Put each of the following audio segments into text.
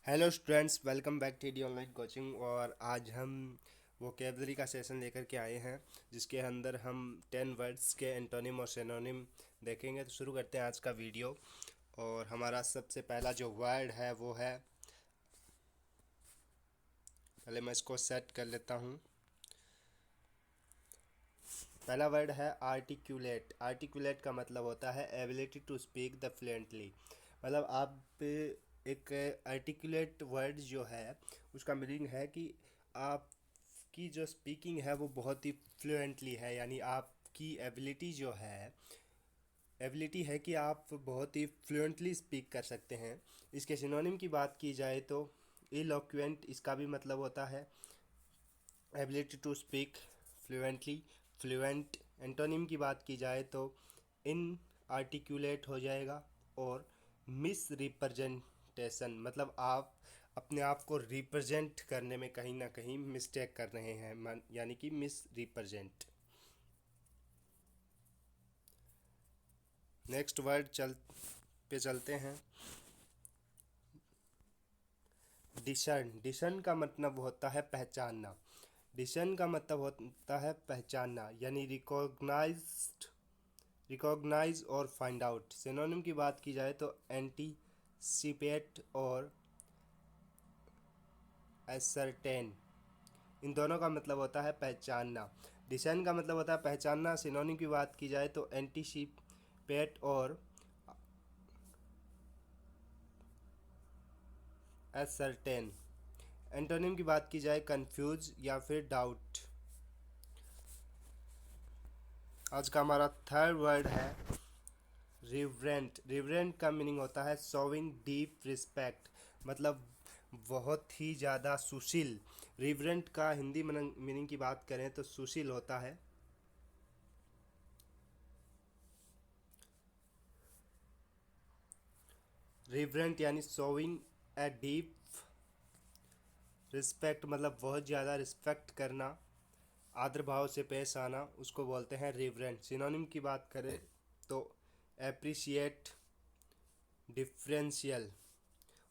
Hello students, welcome back to the online coaching. और आज हम वोकेबलरी का सेशन लेकर के आए हैं जिसके अंदर हम 10 वर्ड्स के एंटोनिम और सिनोनिम देखेंगे। तो शुरू करते हैं आज का वीडियो। और हमारा सबसे पहला जो वर्ड है वो है, पहले मैं इसको सेट कर लेता हूँ। पहला वर्ड है आर्टिकुलेट। आर्टिकुलेट का मतलब होता है ability to speak the fluently. मतलब आप एक आर्टिकुलेट वर्ड जो है उसका मीनिंग है कि आपकी जो स्पीकिंग है वो बहुत ही फ्लुएंटली है, यानी आपकी एबिलिटी है कि आप बहुत ही फ्लुएंटली स्पीक कर सकते हैं। इसके सिनोनिम की बात की जाए तो इलोक्वेंट, इसका भी मतलब होता है ability to speak fluently, fluent. Antonym की बात की जाए तो इन आर्टिकुलेट हो जाएगा। और मिस रिप्रेजेंटेशन, मतलब आप अपने आप को रिप्रेजेंट करने में कहीं ना कहीं मिस्टेक कर रहे हैं, यानी कि मिस रिप्रेजेंट। नेक्स्ट वर्ड चलते हैं। डिशन। डिशन का मतलब होता है पहचानना। डिशन का मतलब होता है पहचानना, यानी रिकॉग्नाइज और फाइंड आउट। सिनोनिम की बात की जाए तो एंटीसिपेट और एसरटेन। इन दोनों का मतलब होता है पहचानना। डिशन का मतलब होता है पहचानना। सिनोनिम की बात की जाए तो एंटीसिपेट और एसरटेन। एंटोनिम की बात की जाए कंफ्यूज या फिर डाउट। आज का हमारा थर्ड वर्ड है रिवरेंट। रिवरेंट का मीनिंग होता है शोविंग डीप रिस्पेक्ट, मतलब बहुत ही ज़्यादा सुशील। रिवरेंट का हिंदी मीनिंग की बात करें तो सुशील होता है। रिवरेंट यानी शोविंग ए डीप रिस्पेक्ट, मतलब बहुत ज़्यादा रिस्पेक्ट करना, आदर भाव से पेश आना, उसको बोलते हैं रिवरेंट। सिनोनिम की बात करें तो एप्रिशिएट, डिफरेंशियल।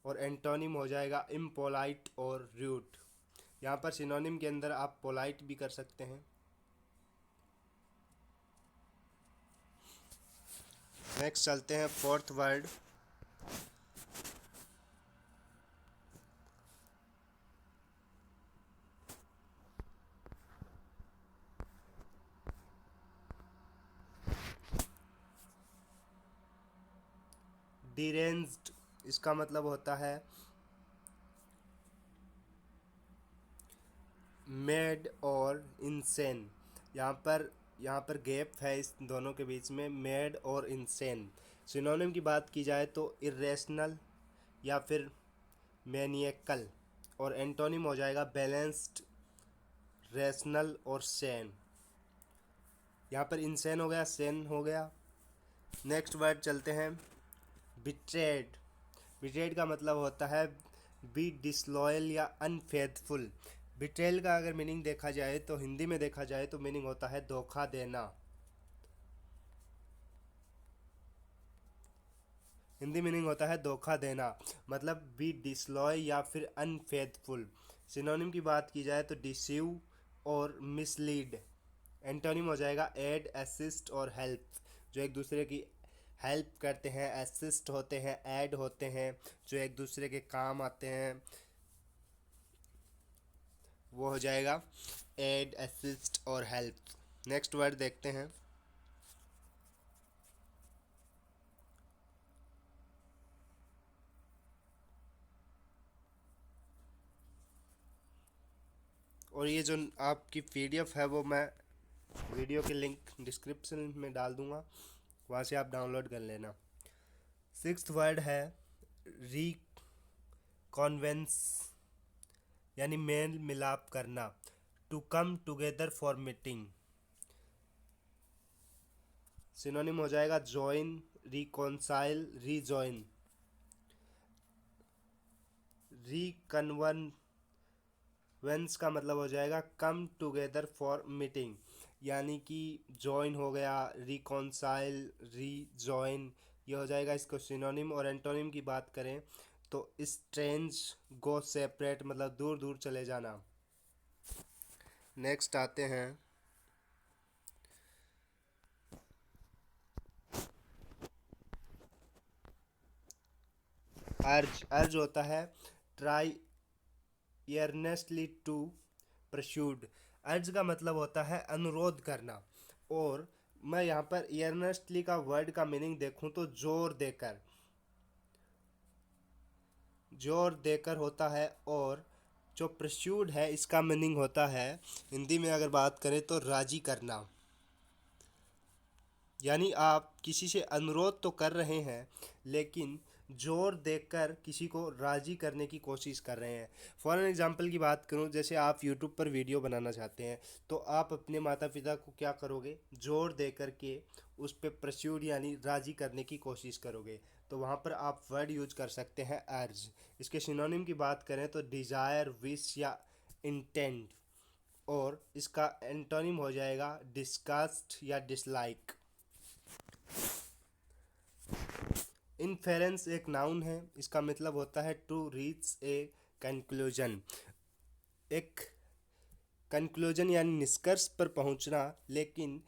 और एंटोनिम हो जाएगा इम्पोलाइट और रूड। यहाँ पर सिनोनिम के अंदर आप पोलाइट भी कर सकते हैं। नेक्स्ट चलते हैं फोर्थ वर्ड। डिरेंज्ड। इसका मतलब होता है मेड और इंसेन। यहाँ पर गैप है इस दोनों के बीच में, मेड और इंसेन। सिनोनिम की बात की जाए तो इरेशनल या फिर मैनिएकल। और एंटोनिम हो जाएगा बैलेंस्ड, रेशनल और सेन। यहाँ पर इंसेन हो गया, सेन हो गया। नेक्स्ट वर्ड चलते हैं बिट्रेड। बिट्रेड का मतलब होता है बी डिसलॉयल या अनफेथफुल। बिट्रेल का अगर मीनिंग देखा जाए तो हिंदी में देखा जाए तो मीनिंग होता है धोखा देना। हिंदी मीनिंग होता है धोखा देना, मतलब बी डिसलॉय या फिर अनफेथफुल। सिनोनिम की बात की जाए तो डिसीव और मिसलीड। एंटोनिम हो जाएगा एड, असिस्ट और हेल्प। जो एक दूसरे की हेल्प करते हैं, असिस्ट होते हैं, ऐड होते हैं, जो एक दूसरे के काम आते हैं, वो हो जाएगा एड, असिस्ट और हेल्प। नेक्स्ट वर्ड देखते हैं। और ये जो आपकी पीडीएफ है वो मैं वीडियो के लिंक डिस्क्रिप्शन में डाल दूंगा, वहाँ से आप डाउनलोड कर लेना। सिक्स्थ वर्ड है रिकॉन्वेंस, यानी मेल मिलाप करना। To come together for meeting. Synonym हो जाएगा जॉइन, रिकॉन्साइल, रीजॉइन। रिकन्वनवेंस का मतलब हो जाएगा कम टुगेदर फॉर मीटिंग, यानी कि जॉइन हो गया, रिकॉन्साइल, रीजॉइन, ये हो जाएगा इसको सिनोनिम। और एंटोनिम की बात करें तो स्ट्रेंज, गो सेपरेट मतलब दूर दूर चले जाना। नेक्स्ट आते हैं अर्ज। अर्ज होता है ट्राई earnestly टू परस्यूड। अर्ज का मतलब होता है अनुरोध करना, और मैं यहाँ पर earnestly का वर्ड का मीनिंग देखूँ तो जोर देकर, जोर देकर होता है। और जो परस्यूड है इसका मीनिंग होता है, हिंदी में अगर बात करें तो राजी करना। यानी आप किसी से अनुरोध तो कर रहे हैं लेकिन जोर देकर किसी को राज़ी करने की कोशिश कर रहे हैं। फॉर एन एग्ज़ाम्पल की बात करूं, जैसे आप यूट्यूब पर वीडियो बनाना चाहते हैं तो आप अपने माता पिता को क्या करोगे, जोर दे कर के उस पर प्रस्यूड यानी राज़ी करने की कोशिश करोगे। तो वहाँ पर आप वर्ड यूज कर सकते हैं अर्ज। इसके सिनोनिम की बात करें तो डिज़ायर, विश या इंटेंट, और इसका एंटोनिम हो जाएगा डिस्गस्ट या डिसलाइक। इनफेरेंस एक नाउन है, इसका मतलब होता है टू रीच ए कंक्लूजन। एक कंक्लूजन यानी निष्कर्ष पर पहुंचना, लेकिन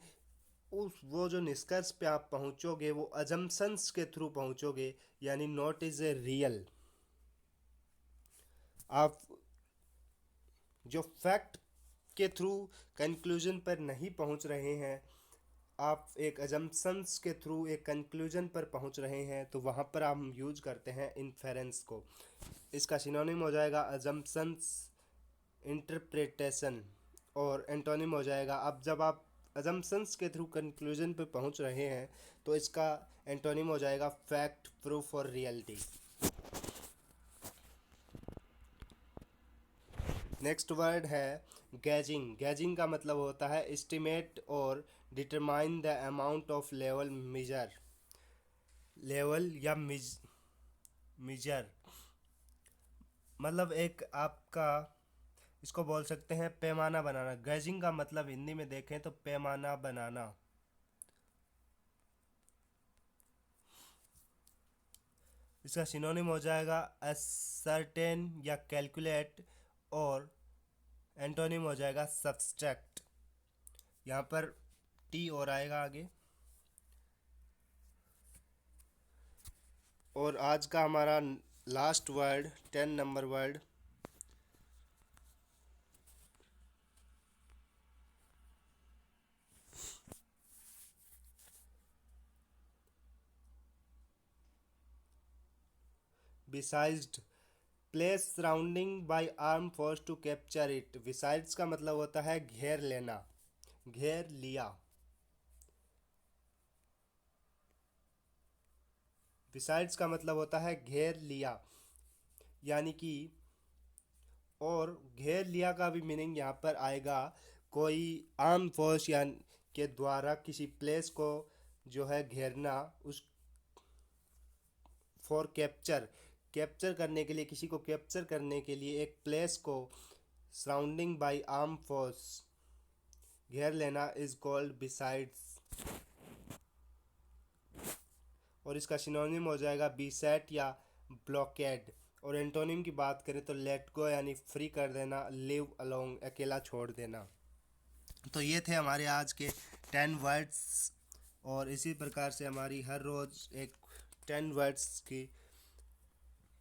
उस वो जो निष्कर्ष पे आप पहुंचोगे वो अजम्पशंस के थ्रू पहुंचोगे, यानी नॉट इज ए रियल। आप जो फैक्ट के थ्रू कंक्लूजन पर नहीं पहुंच रहे हैं, आप एक अजम्पशंस के थ्रू एक कंक्लूजन पर पहुंच रहे हैं, तो वहाँ पर हम यूज करते हैं इन्फेरेंस को। इसका सिनोनिम हो जाएगा अजम्पशंस, इंटरप्रिटेशन, और एंटोनिम हो जाएगा, अब जब आप अजम्पशंस के थ्रू कंक्लूजन पे पहुंच रहे हैं तो इसका एंटोनिम हो जाएगा फैक्ट, प्रूफ और रियलिटी। नेक्स्ट वर्ड है गैजिंग। गैजिंग का मतलब होता है एस्टिमेट और determine the amount of level measure. Level या मेजर मतलब एक आपका, इसको बोल सकते हैं पैमाना बनाना। गैजिंग का मतलब हिंदी में देखें तो पैमाना बनाना। इसका सिनोनिम हो जाएगा असर्टेन या कैलकुलेट, और एंटोनिम हो जाएगा सब्सट्रैक्ट। यहाँ पर टी और आएगा आगे। और आज का हमारा last word 10 number word besieged, place surrounding by arm force to capture it. Besides का मतलब होता है घेर लेना, घेर लिया। बिसाइड्स का मतलब होता है घेर लिया, यानी कि, और घेर लिया का भी मीनिंग यहाँ पर आएगा कोई आर्म फोर्स या के द्वारा किसी प्लेस को जो है घेरना, उस फॉर कैप्चर, कैप्चर करने के लिए, किसी को कैप्चर करने के लिए एक प्लेस को सराउंडिंग बाय आर्म फोर्स घेर लेना इज कॉल्ड बिसाइड्स। और इसका सिनोनिम हो जाएगा बीसेट या ब्लॉकेड। और एंटोनिम की बात करें तो लेट गो यानी फ्री कर देना, लिव अलोंग अकेला छोड़ देना। तो ये थे हमारे आज के 10 वर्ड्स, और इसी प्रकार से हमारी हर रोज़ एक 10 वर्ड्स की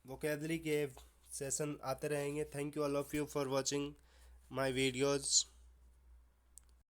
वोकेबलरी के सेशन आते रहेंगे। Thank you all of you for watching my videos.